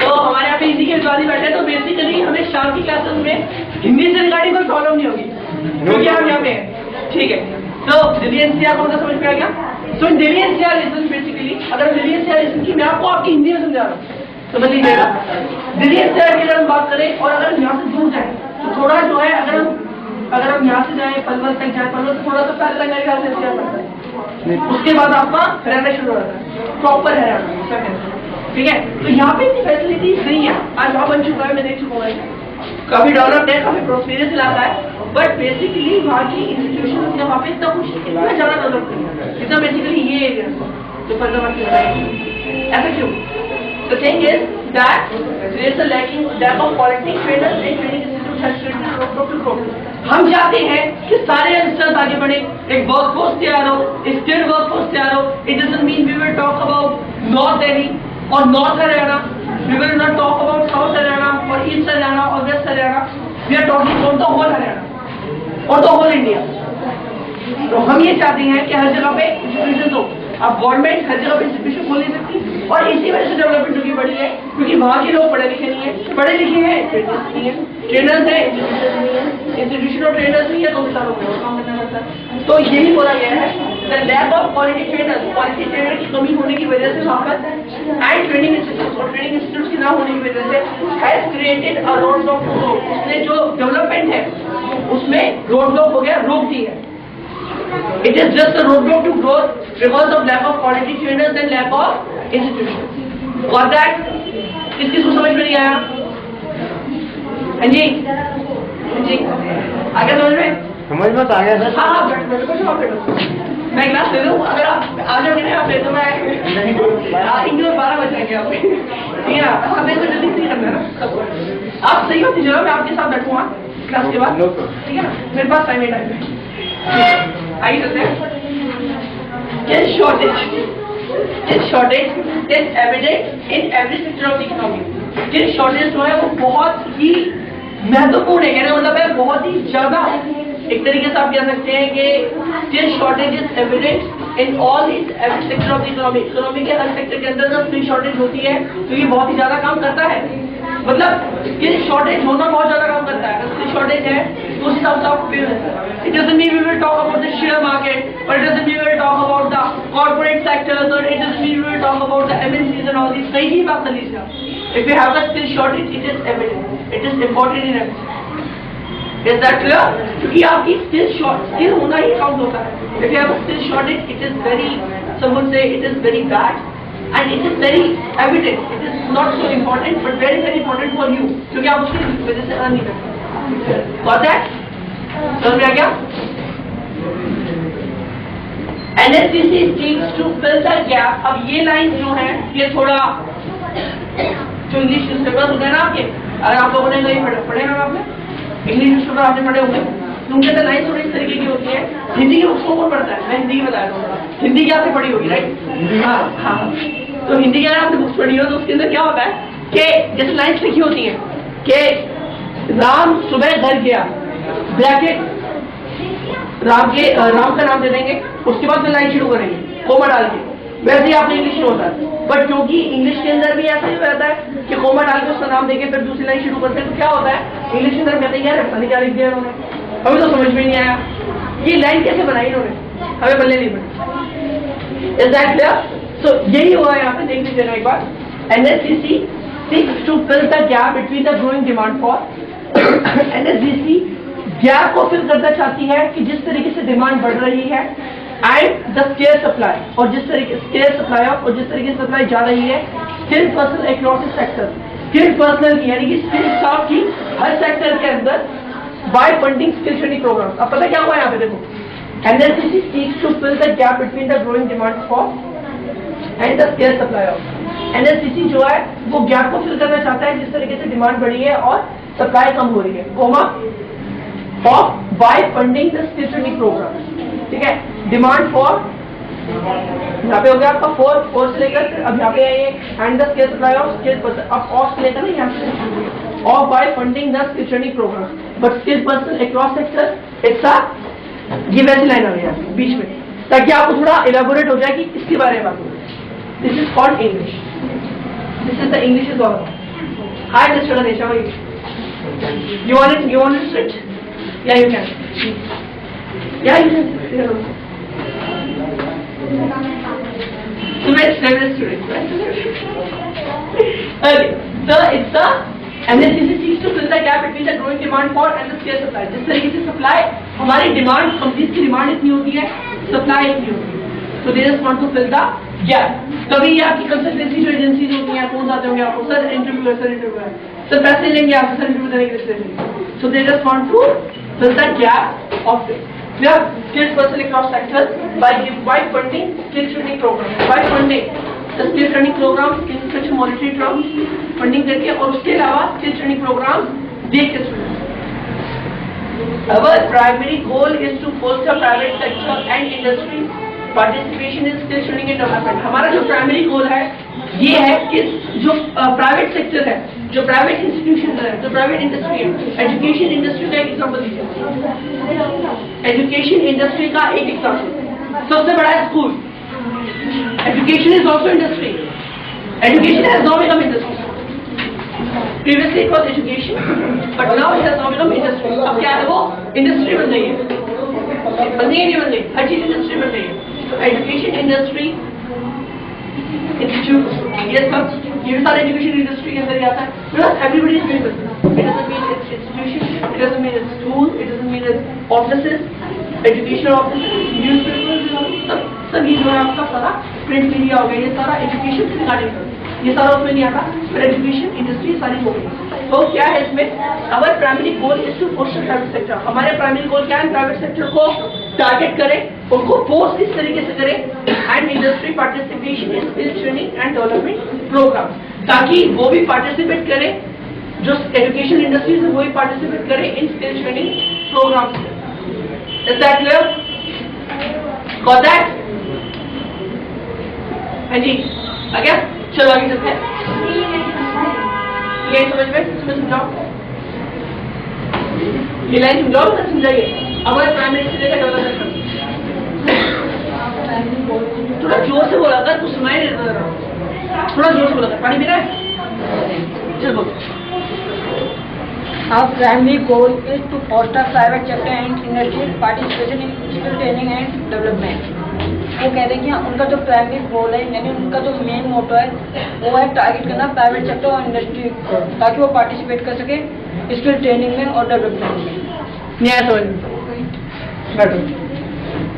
तो हमारे यहाँ पे हिंदी के विद्वान बैठे तो बेसिकली हमें शाम की क्लासेस में हिंदी से रिगार्डिंग कोई प्रॉब्लम नहीं होगी क्योंकि हम यहाँ पे हैं, ठीक है। तो दिल्ली एनसीआर को समझ में आ गया। तो दिल्ली एनसीआर रीजन बेसिकली, अगर दिल्ली एनसीआर रीजन की मैं आपको आपकी हिंदी में समझा रहा हूँ समझ लीजिएगा। दिल्ली एनसीआर की अगर हम बात करें और अगर हम यहाँ से दूर जाए तो थोड़ा जो है अगर हम यहाँ से जाए पलवल तक जाए, पलवल से थोड़ा सा पहले तक मेरे एनसीआर पड़ता है, उसके बाद आपका हरियाणा शुरू होता है, प्रॉपर हरियाणा, ठीक है। तो यहाँ पे इतनी फैसिलिटीज नहीं है, आज वहाँ बन चुका है, मैं देख चुका हूँ, काफी डेवलप्ड है, काफी प्रोस्पेरियस इलाका है, बट बेसिकली वहाँ की इंस्टीट्यूशन वहाँ पे इतना कुछ इतना ज्यादा डेवलप नहीं है, इतना बेसिकली ये एरिया जो फर्दाबाद की बताएगी। ऐसा क्यों? The thing is that there is a lack of quality trainers and training institutes has to grow. हम चाहते हैं कि सारे यंगस्टर्स आगे बढ़े, एक वर्कफोर्स तैयार हो, एक स्किल्ड वर्कफोर्स तैयार हो। It doesn't mean we will talk about North Delhi or North Haryana. We will not talk about South Haryana or East Haryana or West Haryana. We are talking about the whole Haryana or the whole India. तो हम ये चाहते हैं कि हर जगह पे institution हो। अब गवर्नमेंट हर जगह पे इंस्टीट्यूशन खोल नहीं सकती और इसी वजह से डेवलपमेंट होगी बढ़ी है, क्योंकि वहाँ के लोग पढ़े लिखे नहीं है, पढ़े लिखे हैं ट्रेनर्स नहीं है, ट्रेनर्स है इंस्टीट्यूशन और ट्रेनर्स नहीं है, तो सालों में काम करना पड़ता है। तो यही बोला गया है the lack of quality trainers, quality trainer की कमी होने की वजह से वहाँ पर एंड ट्रेनिंग इंस्टीट्यूट और ट्रेनिंग इंस्टीट्यूट की ना होने की वजह से has created a road block. उसने जो डेवलपमेंट है उसमें रोड ब्लॉक हो गया, रोक दी है। It is just a roadblock to growth because of lack of quality trainers and lack of institutions. Got that? किस को समझ में नहीं आया? हाँ जी, आगे समझ में? समझ में तो आ गया सर। हाँ बैठो, मैं क्लास ले लूँ, अगर आप आ जाओगे ना आप ले तो मैं इंग्लिश 12 बज जाएंगे आप, ठीक है ना? हाँ मैं तो जल्दी नहीं करना है ना, आप सही होती चलो, मैं आपके साथ बैठूंगा क्लास के बाद, ठीक है ना? मेरे पास टाइम है। आइए चलते हैं। Skill shortage is evident in every sector of the economy. Skill shortage जो है वो बहुत ही महत्वपूर्ण है, कहने मतलब है बहुत ही ज्यादा। एक तरीके से आप कह सकते हैं कि skill shortage is evident in all every sector of the economy. Economy के हर सेक्टर के अंदर जब skill shortage होती है तो ये बहुत ही ज्यादा काम करता है, मतलब स्किल शॉर्टेज होना बहुत ज्यादा काम करता है। अगर स्किल शॉर्टेज है तो उस हिसाब से आपको पे मिलता है। It doesn't mean we will talk about the share market, or it doesn't mean we will talk about the corporate sectors, or it doesn't mean we will talk about the MNCs and all these. कहीं भी बात कर लीजिए आप। If you have the skill shortage, it is evident, it is important in everything. Is that clear? क्योंकि आपकी skill होना ही count होता है। If you have a skill shortage, it is very, someone say it is very bad. And it is very evident. It is not so important, but very important for you, क्योंकि आप उसकी वजह से earn नहीं करते। Got that? समझ में आ गया? NSDC seeks to fill the gap. अब ये लाइन जो है ये थोड़ा जो इंग्लिश न्यूज़पेपर होते हैं ना आपके, अगर आप लोगों ने नहीं पढ़े ना आपने इंग्लिश न्यूज़पेपर आपने पढ़े होंगे, तो उनके अंदर लाइन थोड़ी इस तरीके की होती है। हिंदी की बुक्स को कौन पढ़ता है? मैं हिंदी की बता रहा हूँ। हिंदी की आपने पढ़ी होगी राइट? हाँ। तो हिंदी की अगर आपने बुक्स पढ़ी हो तो उसके अंदर क्या होता है कि जैसे लाइन्स लिखी होती हैं कि राम सुबह घर गया, ब्रैकेट राम का नाम दे देंगे, उसके बाद में लाइन शुरू करेंगे कोमा डाल के, वैसे ही आपने इंग्लिश में होता है। बट क्योंकि इंग्लिश के अंदर भी ऐसा ही रहता है कि कोमा डाल के उसका नाम देके फिर दूसरी लाइन शुरू करते हैं, तो क्या होता है इंग्लिश के अंदर कहते हैं यार पता नहीं क्या लिख दिया उन्होंने, हमें तो समझ में नहीं आया ये लाइन कैसे बनाई इन्होंने, हमें बल्ले नहीं बनी। Is that clear? सो यही हुआ यहाँ पे, देख लीजिए एक बार। NSDC seeks to fill the gap between the growing demand for NSDC gap को फिल करना चाहती है कि जिस तरीके से डिमांड बढ़ रही है एंड द स्केयर सप्लाई, और जिस तरीके स्केयर सप्लाई और जिस तरीके से सप्लाई जा रही है skilled person across sector, skilled personal की यानी कि स्किल्ड स्टाफ की हर सेक्टर के अंदर by funding skill training program. अब पता क्या हुआ यहाँ पे देखो, NSDC seeks to fill the gap between the growing demand for and the scarce supply of। NSDC जो है वो गैप को फिल करना चाहता है जिस तरीके से डिमांड बढ़ी है और सप्लाई कम हो रही है, comma of by funding the skill training program. ठीक है, डिमांड फॉर यहाँ पे हो गया आपका फोर से लेकर अब यहाँ पे है ये and the skill supply of skill person, अब ऑफ से लेकर ना यहाँ पे of by funding the skill training program but skill person across sector it's a, ये वैसी लाइन आ गई है बीच में ताकि आपको थोड़ा इलेबोरेट हो जाए कि इसके बारे में बात हो। This is called English. This is the English is all about. Hi, Mr. Ganesh, how are you? You want it? You want to sit? Yeah, you can. Yeah, you can. So let's favorite student, right? Okay. So it's the NSDC seeks to fill the gap between the growing demand for and the scarce supply. जिस तरीके से supply हमारी demand companies की demand इतनी होती है, supply इतनी होती है. So they just want to fill the gap. कभी ये आपकी कंसल्टेंसी जो एजेंसीज होती हैं, कौन आते होंगे आपको, सर इंटरव्यू है, सर पैसे लेंगे आपसे, सर इंटरव्यू देने के लिए. So they just want to fill the gap of it. We have skilled person across sectors by funding skill training programs. By funding the skill training programs in such monetary terms, funding करके और उसके अलावा skill training programs दे के students. Our primary goal is to foster private sector and industry participation in skill training and development. हमारा जो primary goal है ये है कि जो private sector है, जो private institution है, जो private industry है, education industry का एक example दीजिए. Education industry का एक example. सबसे बड़ा है school. Education is also industry. Education has now become industry. Previously it was education, but now it has now become industry. अब क्या है वो industry बन गई है. बन गई नहीं बन गई, हर चीज industry बन गई है. So education industry institutes, yes sir, ये भी सारा education industry के अंदर ही आता है. Because everybody is doing business. It doesn't mean it's institution, it doesn't mean it's school, it doesn't mean it's offices, educational offices, newspapers, सब ये जो है आपका सारा print media हो गया, ये सारा education से रिगार्डिंग है. ये सारा उसमें नहीं आता, पर education industry सारी हो गई. तो क्या है इसमें? Our primary goal is to foster private sector. हमारे primary goal क्या है? Private sector को टारगेट करें, उनको फोर्स इस तरीके से करें and industry participation in skill training and development program, ताकि वो भी पार्टिसिपेट करें, जो एजुकेशन इंडस्ट्री है वो भी पार्टिसिपेट करें in skill training program. Is that clear? Got that? हाँ जी, आ गया? चलो आगे चलते हैं. ये समझ में समझाओ, ये लाइन समझाओ, समझाइए. हमारे प्राइमरी से लेकर डेवलपमेंट, थोड़ा जोर से बोला कर, कुछ सुनाई नहीं दे रहा. थोड़ा जोर से बोला कर. पानी पी रहा है? चल बोल. Our primary goal is to foster private sector and industry participation in skill training and development. वो कह रहे हैं कि उनका जो प्राइमरी गोल है, यानी उनका जो मेन मोटो है वो है टारगेट करना प्राइवेट सेक्टर और इंडस्ट्री को, ताकि वो पार्टिसिपेट कर सके स्किल ट्रेनिंग में और डेवलपमेंट में. नहीं आया समझ में? बैठो,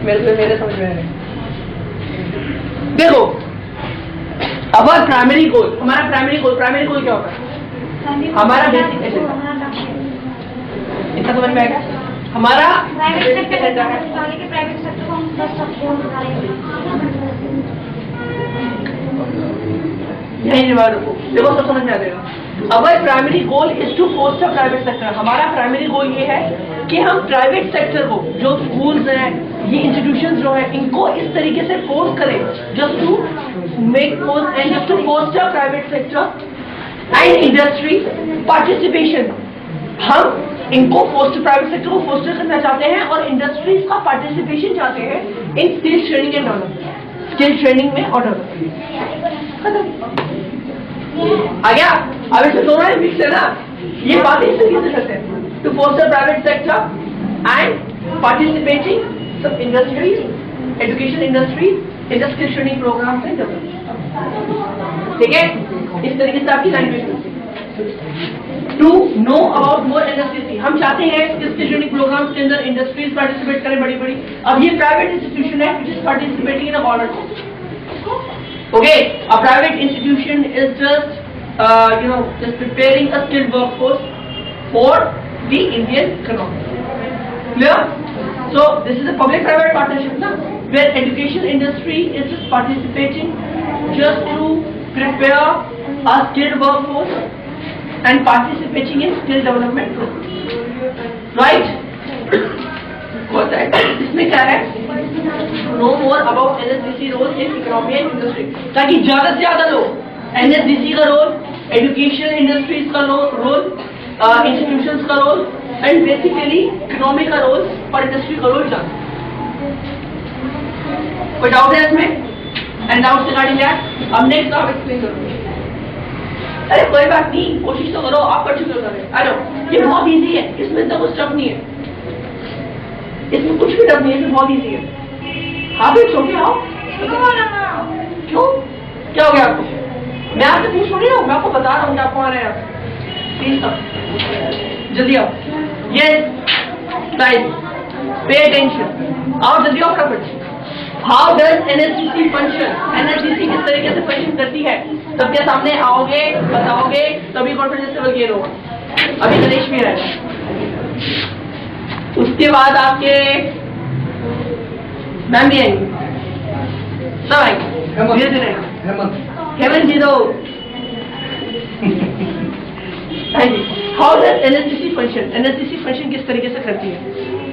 मेरे समझ में है. देखो, अब प्राइमरी गोल, हमारा प्राइमरी गोल क्या होगा? हमारा बेसिक इतना समझ में आएगा? हमारा प्राइवेट सेक्टर है, प्राइवेट सेक्टर को हम सपोर्ट करेंगे. यही बात देखो, सब समझ में आ जाएगा. Our primary goal is to foster private sector. हमारा प्राइमरी गोल ये है कि हम प्राइवेट सेक्टर को, जो स्कूल्स हैं, ये इंस्टीट्यूशंस जो है, इनको इस तरीके से फोर्स करें, just to make force and just to foster private sector and industry participation. हम इनको प्राइवेट सेक्टर को फोस्टर करना चाहते हैं और इंडस्ट्रीज का पार्टिसिपेशन चाहते हैं in skill training and development, skill training में और डेवलपमेंट. आ गया? अब इसमें दोनों ही मिक्स है ना, ये बात इस तरीके से करते हैं. To foster private sector and participating सब industries, education industries in the skill training program and development. ठीक है? इस तरीके से आपकी language to know about more industry. हम चाहते हैं कि स्किल ट्रेनिंग प्रोग्राम्स के अंदर इंडस्ट्रीज पार्टिसिपेट करें बड़ी बड़ी. अब ये प्राइवेट इंस्टीट्यूशन है which is participating in a government. Okay, a private institution is just preparing a skilled workforce for the Indian economy. Clear? So this is a public-private partnership, na? Where education industry is just participating just to prepare a skilled workforce and participating in skill development programs. Right? Got that? इसमें क्या है? Know more about NSDC role in economy and industry. ताकि ज़्यादा से ज़्यादा लोग NSDC का role, education industries का रोल, इंस्टीट्यूशंस का रोल एंड बेसिकली इकोनॉमी का रोल और इंडस्ट्री का रोल जाने. कोई डाउट है इसमें? And doubts regarding that? अब नेक्स्ट आप एक्सप्लेन करोगे। अरे कोई बात नहीं, कोशिश तो करो, आप कर चुके हो। अरे ये बहुत इजी है, इसमें तो कुछ टफ नहीं है, इसमें कुछ भी टफ नहीं है, इसमें बहुत इजी है। हाँ भाई छोटे आओ। क्यों, क्या हो गया आपको? मैं आपसे पूछ रही हूँ, मैं आपको बता रहा हूँ कि आपको आना है। प्लीज जल्दी आओ। ये गाइस पे अटेंशन, आओ जल्दी आओ फटाफट। How does NSDC function? NSDC किस तरीके से फंक्शन करती है? सबके सामने आओगे, बताओगे, तभी कॉन्फिडेंस लेवल गेन होगा। अभी गणेश भी आएगा, उसके बाद आपके मैम भी आएंगे, सब आएंगे, धीरे धीरे आएंगे। हेमंत जी दो। How does NSDC function? NSDC function किस तरीके से करती है?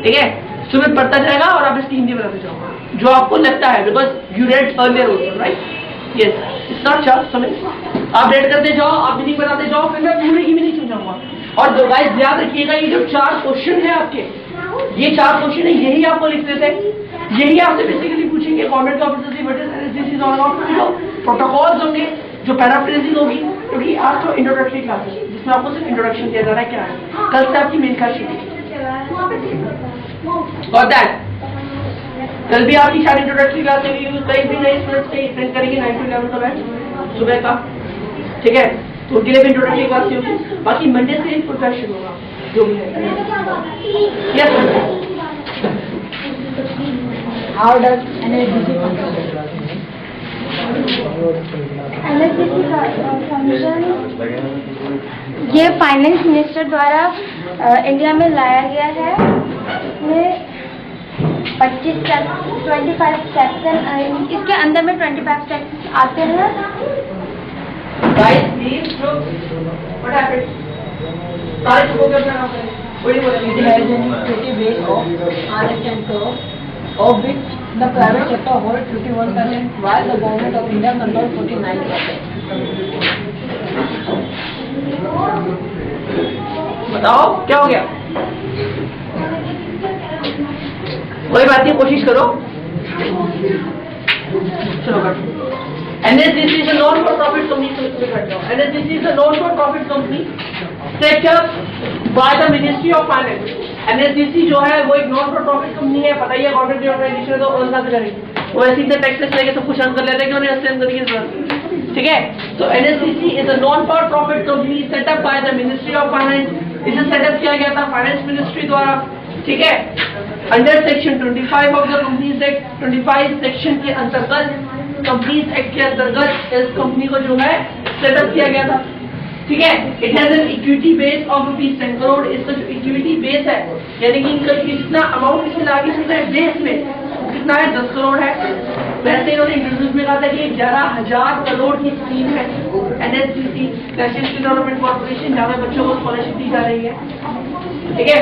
ठीक है, सुबह पढ़ता जाएगा और आप इसकी हिंदी बनाते जाओ जो आपको लगता है, because you read earlier also, right? Yes, it's not चार समय आप रेड करते जाओ, आप मीनिंग बनाते जाओ, फिर मैं पूरे की मीनिंग समझाऊंगा। और गाइस याद रखिएगा, ये जो 4 क्वेश्चन है आपके, ये 4 क्वेश्चन है, यही आपको लिखते थे, यही आपसे बेसिकली पूछेंगे गवर्नमेंट का प्रोटोकॉल्स होंगे, जो पैराफ्रेजिंग होगी, क्योंकि आज तो इंट्रोडक्टरी क्लास है जिसमें आपको सिर्फ इंट्रोडक्शन दिया जा रहा है क्या है। कल से आपकी मेन क्लास शुरू। और दैट कल भी आपकी शायद इंट्रोडक्टरी क्लास है, कहीं भी नए स्टूडेंट्स से अटेंड करेंगे 9 to 11 का बैच सुबह का, ठीक है? तो उनके लिए भी इंट्रोडक्टरी क्लास होगी। बाकी मंडे से फुल बैच शुरू होगा जो भी है। Yes, how does NSDC function? NSDC function ये फाइनेंस मिनिस्टर द्वारा इंडिया में लाया गया है। इसमें 25 सेक्शन, इसके अंदर में 25 सेक्शन आते हैं। Guys please what happened? सारे चुप हो गए अपना नाम करें। कोई नहीं बोलेंगे। It has an equity base of RHM crore, of which the private sector holds 51%, while the government of India controls 49%. बताओ क्या हो गया? कोई बात नहीं, कोशिश करो। चलो कर। NSDC is a non-for-profit company. NSDC is a non-for-profit company set up by the Ministry of Finance. NSDC जो है वो एक non-for-profit company है। पता ही है गवर्नमेंट की ऑर्गेनाइजेशन है तो अर्न कहाँ से करेंगे? वो ऐसे ही टैक्सेस लेके सब कुछ अर्न कर लेते हैं कि उन्हें असली अर्न करने की जरूरत है। ठीक है, तो NSDC is a non-for-profit company set up by the Ministry of Finance. इसे सेटअप किया गया था फाइनेंस मिनिस्ट्री द्वारा। ठीक है, under section 25 of the companies act, 25 section के अंतर्गत, कंपनीज एक्ट के अंतर्गत इस कंपनी को जो है सेटअप किया गया था। ठीक है, it has an equity base of ₹10 crore. इसका जो इक्विटी बेस है, यानी कि इनका कितना अमाउंट इसमें लाके चलता है बेस में, कितना है? 10 करोड़ है। वैसे इन्होंने इंटरव्यूज में कहा था कि 11,000 करोड़ की स्कीम है एनएसडीसी, नेशनल डेवलपमेंट कॉर्पोरेशन, जहाँ में बच्चों को स्कॉलरशिप दी जा रही है। ठीक है,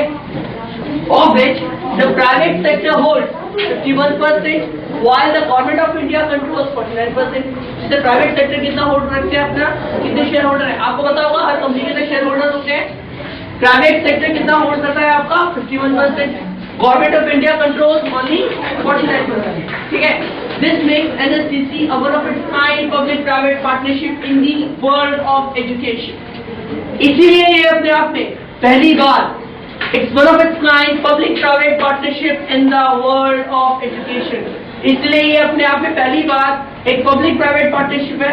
of which the private sector holds 51%, while the government of India controls 49%. इससे प्राइवेट सेक्टर कितना होल्ड रखते हैं अपना, कितने शेयर होल्डर है? आपको पता होगा हर कंपनी के शेयर होल्डर होते हैं। प्राइवेट सेक्टर कितना होल्ड करता है आपका? 51%। Government of India controls only 49%। ठीक है, this makes NSDC a one of its kind public private partnership in the world of education. इसीलिए ये अपने आप में पहली बार It's one of its kind public-private partnership in the world of education. इसलिए ये अपने आप में पहली बार एक public-private partnership है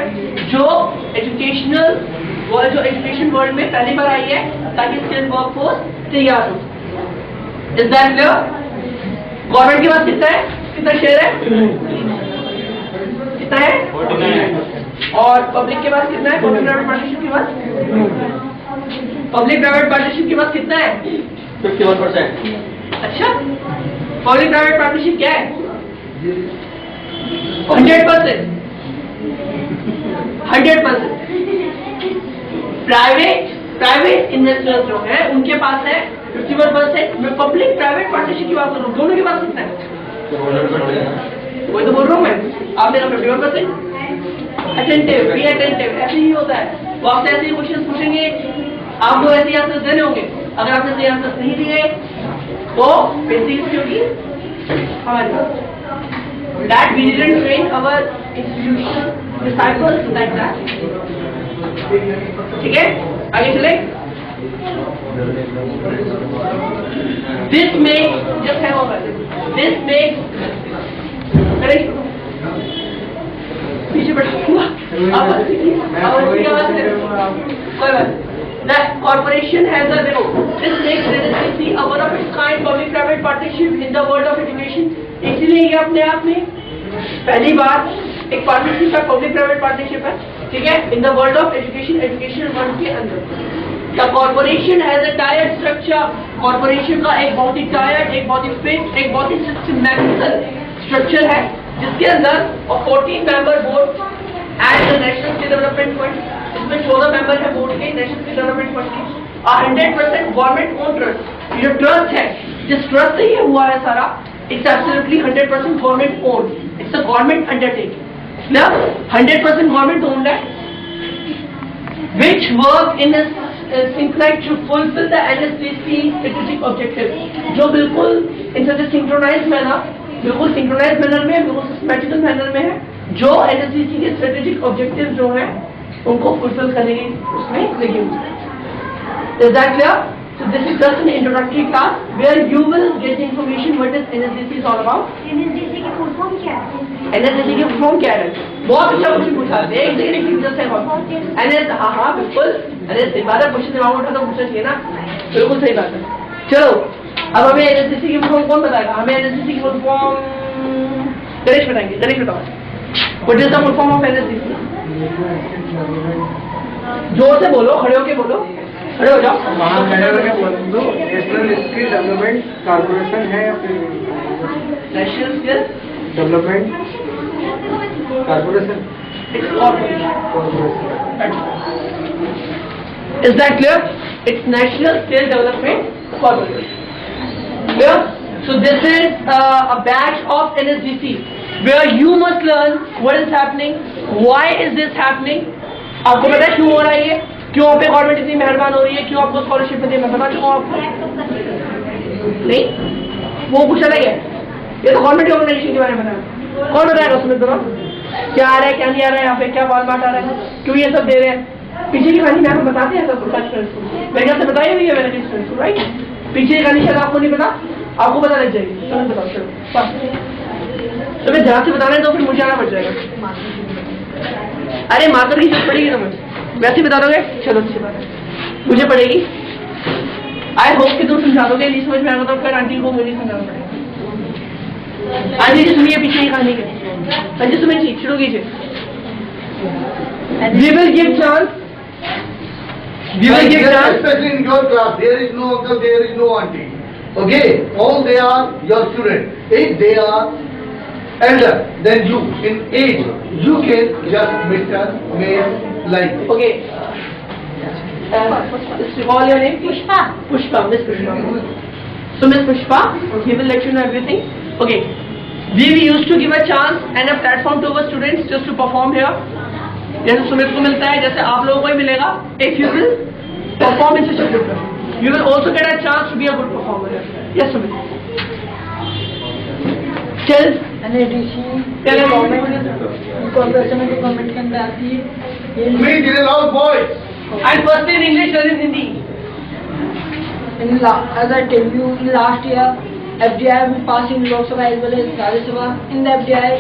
जो एजुकेशन वर्ल्ड में पहली बार आई है, ताकि स्किल वर्कफोर्स तैयार हो। Is that clear? गवर्नमेंट के पास कितना है? कितना शेयर है? कितना है? 49। और पब्लिक के पास कितना है? public-private partnership के पास? पब्लिक-private partnership के पास कितना है? 51%। अच्छा, पब्लिक प्राइवेट पार्टनरशिप क्या है? 100%। प्राइवेट इन्वेस्टर्स जो है उनके पास है 51%। मैं पब्लिक प्राइवेट पार्टनरशिप की बात कर रहा हूँ, दोनों के पास कितना है? वही तो बोल रहा हूँ मैं। आप मेरा 51%। अटेंटिव, बी अटेंटिव, ऐसे ही होता है। वो आपसे ऐसे ही क्वेश्चन पूछेंगे, आपको ऐसे ही आंसर देने होंगे। अगर आपने सही आंसर नहीं दिए तो पेंसिल होगी हमारे पास। That we didn't train our institution disciples like that. ठीक है, आगे चले. This makes, just hang on. This makes, correct? पीछे बैठा हुआ. आवाज़ की आवाज़ है. कोई बात. The corporation has a role. This makes NSDC a one of its kind public-private partnership in the world of education. इसलिए ये अपने आप में पहली बार एक पार्टनरशिप है, पब्लिक-प्राइवेट पार्टनरशिप है, ठीक है? In the world of education, educational world के अंदर. The corporation has a tiered structure. Corporation का एक बहुत ही tired, एक बहुत ही fixed, एक बहुत ही systematical structure है, जिसके अंदर 14 member board and the National Skill Development Fund. इसमें 14 मेंबर है बोर्ड के, नेशनल स्किल डेवलपमेंट फंड के, 100% गवर्नमेंट ओन ट्रस्ट. ये जो ट्रस्ट है, जिस ट्रस्ट से ये हुआ है सारा, it's absolutely 100% government own. It's a government undertaking. ना 100% गवर्नमेंट ओन्ड है, which work in a synchronized to fulfill the NSDC strategic objective. जो बिल्कुल in such a synchronized manner, बिल्कुल synchronized manner में, बिल्कुल systematical manner में है, जो NSDC के strategic objective जो है उनको फुलफिल करने की उसमें लगी हुई है. Is that clear? So this is just an introductory class where you will get the information what is NSDC is all about. NSDC की फुल फॉर्म क्या है? NSDC की फुल फॉर्म क्या है? बहुत अच्छा क्वेश्चन पूछा है. एक सेकंड की जस्ट है. NS हाँ बिल्कुल. अरे सही बात है, क्वेश्चन दिमाग उठा तो पूछना चाहिए ना. बिल्कुल सही बात है. चलो अब हमें NSDC की फुल फॉर्म कौन बताएगा? हमें NSDC की फुल फॉर्म गणेश बताएंगे. गणेश बताओ. What is the full form of NSDC? जोर से बोलो, खड़े होके बोलो, खड़े हो जाओ. नेशनल स्किल डेवलपमेंट कॉर्पोरेशन है या फिर national skill development corporation? Is that clear? It's National Skill Development Corporation. Clear? So this is a batch of NSDC where you must learn what is happening, why is this happening. आपको पता है क्यों हो रहा है ये, क्यों पे गवर्नमेंट इतनी मेहरबान हो रही है, क्यों आपको स्कॉलरशिप मिलती है, मैं बता चुका हूँ आपको. नहीं, वो कुछ अलग है. ये तो गवर्नमेंट ऑर्गेनाइजेशन के बारे में बताया. कौन बताएगा सुमित बताओ, क्या आ रहा है क्या नहीं आ रहा है, यहाँ पे क्या बाल बांट आ रहा है, क्यों ये सब दे रहे हैं. पीछे की कहानी मैम बताते हैं सब स्टूडेंट्स को. मैंने आपसे बताई हुई है मेरे स्टूडेंट्स को, राइट. पीछे की कहानी शायद आपको नहीं पता, आपको पता लग जाएगी. चलो बताओ. चलो तो मैं ध्यान से बताना है तो फिर मुझे आना पड़ जाएगा. अरे मातर की जरूरत पड़ेगी तुम्हें, वैसे बता दोगे. चलो अच्छी बात है, मुझे पड़ेगी. आई होप कि तुम समझा दोगे. नहीं समझ में आएगा तो फिर आंटी को मुझे समझाना पड़ेगा. आंटी जी सुनिए पीछे की कहानी के. आंटी सुनिए, शुरू कीजिए. We will give chance. We will give chance. Especially in your class, there is no uncle, there is no auntie. Okay, all they are your students. If they are elder than you in age, you can just Mr. Mayor like. Okay. Call your name? Pushpa. Pushpa, Miss Pushpa. So Miss Pushpa, he will let you know everything. Okay. We used to give a chance and a platform to our students just to perform here. जैसे सुमित को मिलता है, जैसे आप लोगों को ही मिलेगा. If you will perform in such a good way, you will also get a chance to be a good performer. Yes, Sumit. Tell. NSDC corporation में गवर्नमेंट के अंदर आती है. Meet in a loud voice. And first in English, then in Hindi. As I tell you, in last year, FDI will pass in Lok Sabha as well as Rajya Sabha. In the FDI,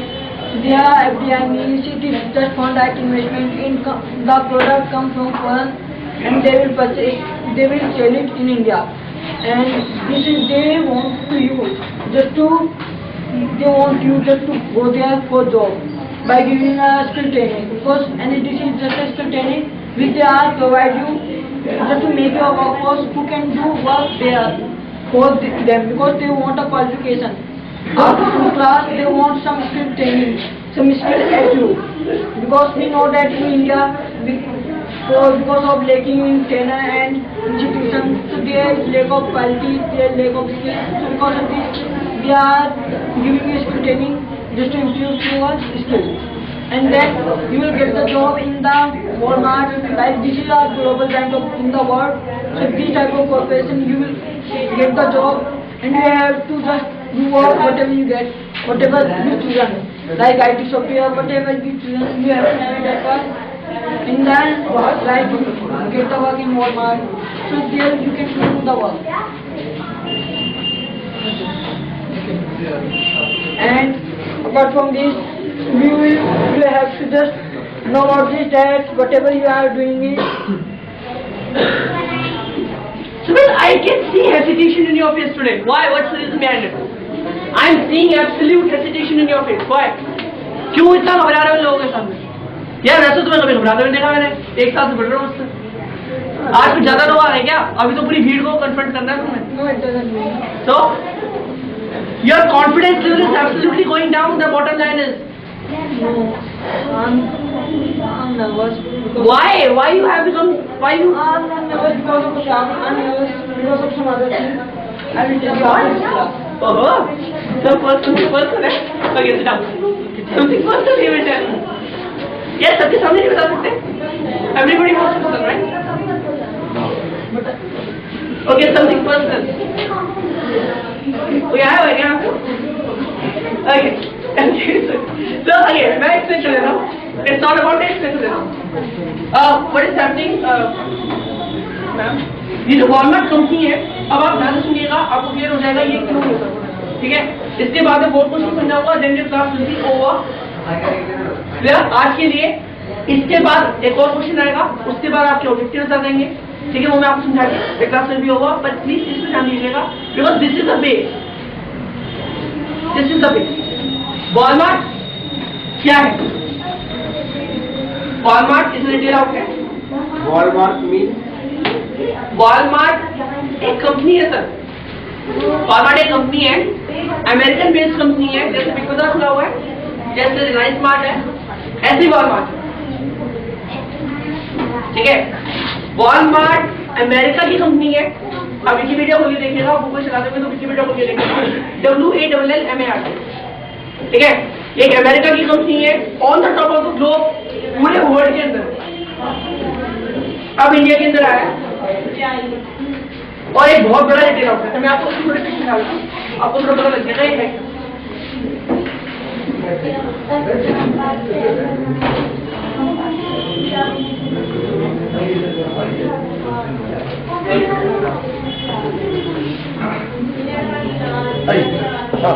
their FDI means it is just fund direct investment. In the product comes from foreign, and they will purchase, they will sell it in India. And this is they want to use just to, they want you just to go there for job by giving a skill training. Because NSDC is just a skill training which they are provide you just to make your workforce who can do work there for them, because they want a qualification. After class, they want some skill training, some skill attitude. Because we know that in India, because of lacking in trainer and institution, so there is lack of quality, there is lack of skill. So because of this, we are giving you skill training just to improve your skill. And then you will get the job in the Walmart. Like this is our global bank in the world. So this type of corporation, you will get the job, and you have to just do whatever you get, whatever you choose. like IT software, whatever you have that one. In that, like get the work in Walmart, so there you can do the work. And apart from this, we will have to just know about this, that whatever you are doing is. So well, I can see hesitation in your face today. Why? What's the reason behind it? I'm seeing absolute hesitation in your face. Why? क्यों इतना घबरा रहे हो लोगों के सामने? यार वैसे तुम्हें कभी घबराते हुए देखा मैंने, एक साल से बढ़ रहा हूँ उससे। आज कुछ ज्यादा लोग आ गए क्या? अभी तो पूरी भीड़ को कन्फ्रंट करना है तुम्हें। No, it doesn't mean. So your confidence level is absolutely going down. The bottom line is No, I'm nervous. Because why? Why you have become? Why you? I'm not nervous because of Sham. I'm nervous because of some other thing. I will tell you after this class. Oh, so something personal है? Okay, sit down. Something personal you will tell. Yes, सबके सामने नहीं बता सकते? Everybody wants to listen, right? Okay, something personal. कोई आया हुआ है क्या आपको? Okay. So again, मैं explain कर देता हूँ. It's not about it, explain कर देता हूँ. What is happening? मैम, ये जो वॉलमार्ट कंपनी है, अब आप ध्यान से सुनिएगा, आपको क्लियर हो जाएगा ये क्यों होता है, ठीक है? इसके बाद में बहुत कुछ समझाऊंगा, then your class will be over. Clear? आज के लिए इसके बाद एक और क्वेश्चन आएगा, उसके बाद आपके ऑब्जेक्टिव्स आ जाएंगे, ठीक है? वो मैं आपको समझाऊंगा. The class will be over, but please इसमें ध्यान दीजिएगा, because this is the base. This is the base. Walmart क्या है? वॉलमार्ट इसमें डिटेल आउट है. Walmart means वॉलमार्ट एक कंपनी है सर. वॉलमार्ट एक कंपनी है, अमेरिकन बेस्ड कंपनी है, जैसे बिग बाजार खुला हुआ है, जैसे रिलायंस मार्ट है, ऐसे ही वॉलमार्ट, ठीक है? वॉलमार्ट अमेरिका की कंपनी है. अब विकिपीडिया खोल के देखिएगा, गूगल चलाते हुए तो विकिपीडिया खोल के देखिएगा, WALLMART, ठीक है? एक अमेरिका की कंपनी है, on the top of the globe, पूरे वर्ल्ड के अंदर. अब इंडिया के अंदर आया है और एक बहुत बड़ा डिटेल आउट है. मैं आपको थोड़े पिक्चर डालता हूँ, आपको थोड़ा पता लग जाएगा ये है.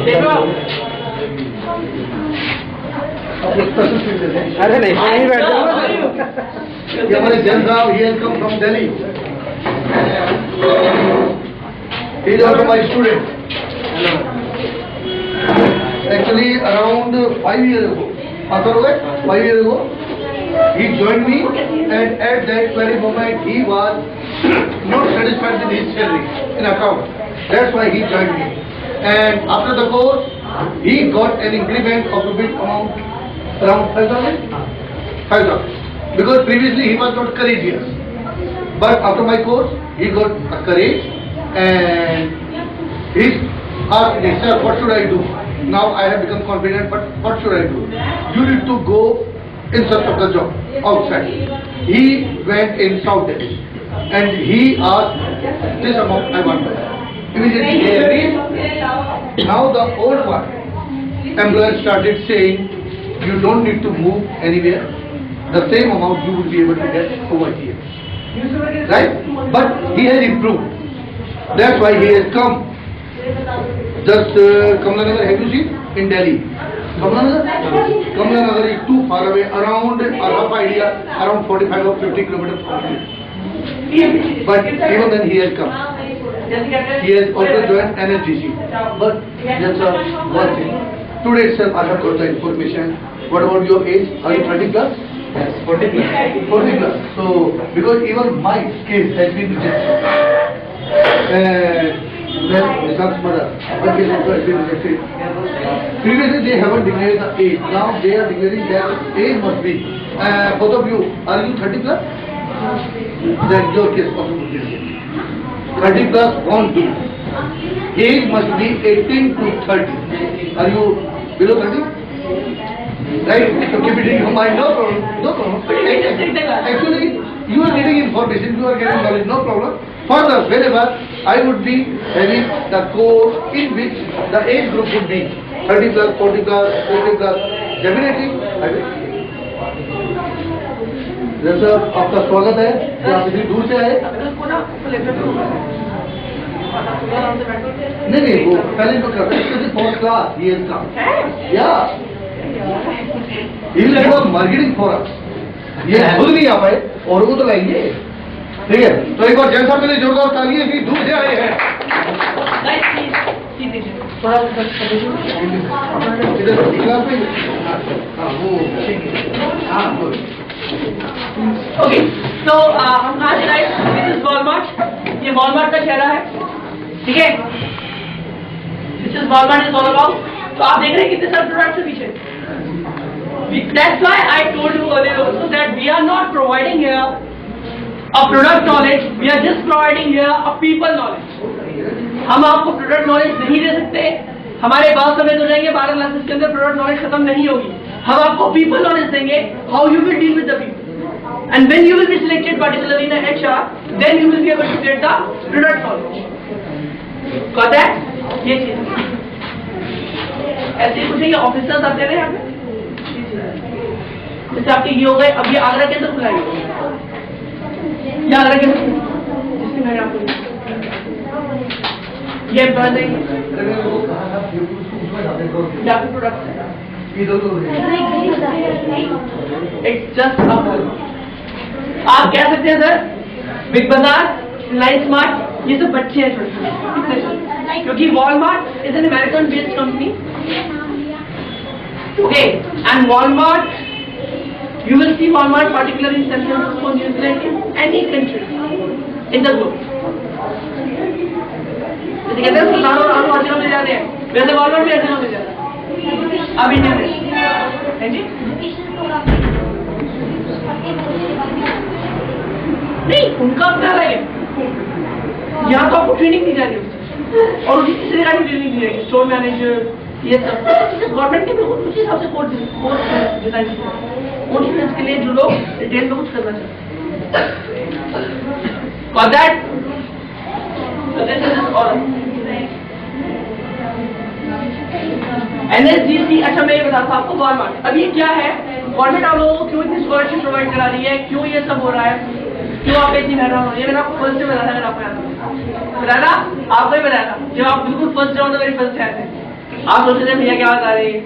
देखो अरे नहीं नहीं बैठ जाओ. ये हमारे जैन साहब, he has come from Delhi. He is also my student. Actually, around 5 years ago, 5 years ago, he joined me, and at that very moment he was not satisfied with his salary in account. That's why he joined me. And after the course, he got an increment of a big amount, around 5,000. Because previously he was not courageous. But after my course, he got a courage, and he asked me, sir, what should I do? Now I have become confident, but what should I do? You need to go in search of the job outside. He went in South Delhi, and he asked, this amount I want to have. Immediately he agreed. Now the old one, employer started saying, you don't need to move anywhere. The same amount you will be able to get over here. Right? But he has improved. That's why he has come. Just Kamla Nagar, have you seen? In Delhi. Kamla Nagar is too far away, around a rough idea, around 45 or 50 kilometers from here. But even then he has come. He has also joined NHGC. But just one thing. Today itself I have got the information. What about your age? Are you 30 plus? Yes, 40 plus. 40 plus. So, because even my case has been rejected. Then Nishan's mother, her case also has been rejected. Previously they haven't declared the age. Now they are declaring that age must be. Both of you, are you 30 plus? Then your case also will be rejected. 30 plus won't do. Age must be 18 to 30. Are you below 30? Right? So keep it in your mind, no problem. No problem. Actually, you are getting information, you are getting knowledge, no problem. Further, wherever I would be having the course in which the age group would be 30 plus, 40 plus, 80 plus, definitely I will. जैसा आपका स्वागत है कि आप इतनी दूर से आए। नहीं, वो पहले तो करते हैं फॉर क्लास ये इसका या मार्केटिंग फॉर अस, ये खुद नहीं आ पाए और वो तो लाएंगे। ठीक है, तो एक बार जैसा मैंने जोरदार तालियां की, दूर से आए हैं। ओके, तो हम कहाँ से आए? This is Walmart. ये वॉलमार्ट का चेहरा है, ठीक है। This is Walmart is all about. तो आप देख रहे हैं कितने सारे प्रोडक्ट्स है पीछे। That's why I told you earlier also that we are not providing here a product knowledge, we are just providing here a people knowledge. हम आपको प्रोडक्ट नॉलेज नहीं दे सकते। हमारे बात समय हो जाएंगे 12 क्लासेस के अंदर प्रोडक्ट नॉलेज खत्म नहीं होगी। हम आपको पीपल नॉलेज देंगे, how you will deal with the people, and when you will be selected particularly in HR, then you will be able to get the product knowledge. Got that? ये चीज ऐसे कुछ है। ऑफिसर्स आते रहे यहाँ पे, जैसे आपके ये हो गए। अब ये आगरा के अंदर खुलाएंगे, ये आगरा के अंदर जिससे मैंने आपको ये एम्प्लॉय देंगे, ये आपके प्रोडक्ट है। इट्स जस्ट आप कह सकते हैं सर बिग बाजार, रिलायंस स्मार्ट, ये सब बच्चे हैं छोटे, क्योंकि Walmart is an American based company. Okay, and Walmart, you will see Walmart particularly in San Francisco, New Zealand, in any country in the globe. जैसे कहते हैं सुल्तानों और आलू हर जगह मिल जाते हैं, वैसे Walmart भी हर जगह मिल जाता है। अब इंडिया में है जी नहीं, उनका अपना अलग है। यहाँ तो आपको ट्रेनिंग दी जा रही है और उसी तीसरे का भी ट्रेनिंग दी जाएगी, स्टोर मैनेजर, ये सब गवर्नमेंट के बिल्कुल उसी हिसाब से कोर्स डिजाइन उन स्टूडेंट्स के लिए जो लोग रिटेल में कुछ करना चाहते हैं। For that NSDC। अच्छा, मैं ये बताता हूँ आपको वॉलमार्ट। अब ये क्या है? गवर्नमेंट आप लोगों को क्यों इतनी स्कॉलरशिप प्रोवाइड करा रही है, क्यों ये सब हो रहा है, क्यों आप इतनी मेहनत हो रही है? मैंने आपको फर्स्ट से बताया, अगर आपको याद बताया आपको ही बताया था जब आप बिल्कुल फर्स्ट राउंड मेरी फर्स्ट आए थे। आप सोचते थे भैया क्या बता रहे हैं।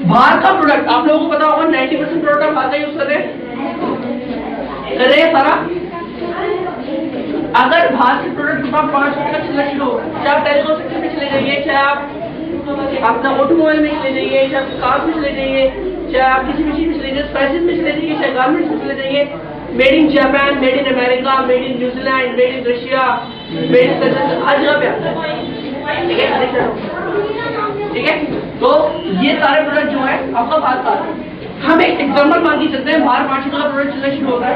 बाहर का प्रोडक्ट आप लोगों को पता होगा 90% प्रोडक्ट आप बाहर का यूज कर रहे हैं सारा। अगर बाहर के प्रोडक्ट आप 5 रुपए का चलना शुरू हो, चाहे आप टेलीकॉम सेक्टर में चले जाइए, चाहे आप अपना ऑटोमोबाइल में चले जाइए, चाहे आप कार में चले जाइए, चाहे आप किसी भी चीज में चले जाइए, स्पाइसेस में चले जाइए, चाहे गारमेंट्स में चले जाइए, made in Japan, made in America, made in New Zealand, made in Russia, made in हर जगह पे आता है। ठीक है, ठीक है। तो ये सारे प्रोडक्ट जो है आपका बाहर का है। हम एक एग्जाम्पल मान के चलते हैं, बाहर 5 का प्रोडक्ट चलना शुरू होता है,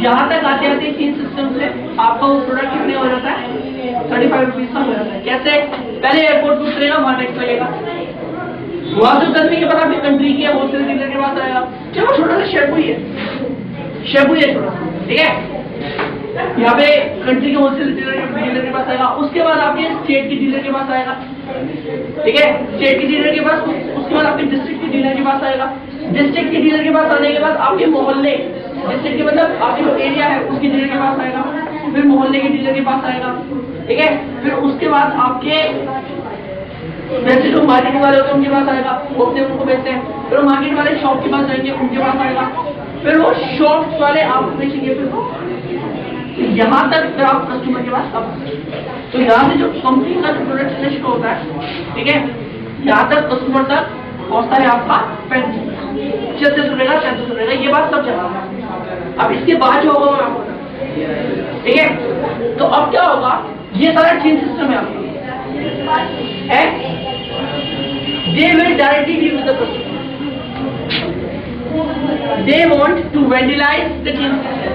यहाँ तक आते आते 3 सिस्टम से आपका वो प्रोडक्ट कितने हो जाता है? 35 रुपीज का हो जाता है। कैसे? पहले एयरपोर्ट पे उतरेगा, वहाँ टैक्स लगेगा, वहां से उतरने के बाद आपकी कंट्री के होलसेल डीलर के पास आएगा। चलो छोटा सा शेपू ही है छोटा, ठीक है। यहाँ पे कंट्री के होलसेल डीलर के पास आएगा, उसके बाद आपके स्टेट के डीलर के पास आएगा, ठीक है। स्टेट के डीलर के पास, उसके बाद आपके डिस्ट्रिक्ट के डीलर के पास आएगा, डिस्ट्रिक्ट के डीलर के पास आने के बाद आपके मोहल्ले, डिस्ट्रिक्ट के मतलब आपके जो एरिया है उसके डीलर के पास आएगा, फिर मोहल्ले के डीलर के पास आएगा, ठीक है। फिर उसके बाद आपके वैसे जो मार्केटिंग वाले होते हैं उनके पास आएगा, वो अपने उनको बेचते हैं। फिर मार्केट वाले शॉप के पास जाएंगे, उनके पास आएगा, फिर वो शॉप वाले आपको बेचेंगे, फिर यहाँ तक फिर आप कस्टमर के पास अब। तो यहाँ से जो कंपनी का जो प्रोडक्ट लिस्ट होता है, ठीक है, यहाँ तक कस्टमर तक पहुँचता है आपका 35 रुपए का, 37 रुपए का, ये बात सब जगह। अब इसके बाद जो होगा आपको, ठीक है। तो अब क्या होगा, ये सारा चेन सिस्टम है आपका, they will directly deal with the customer. They want to vandalize the chain system.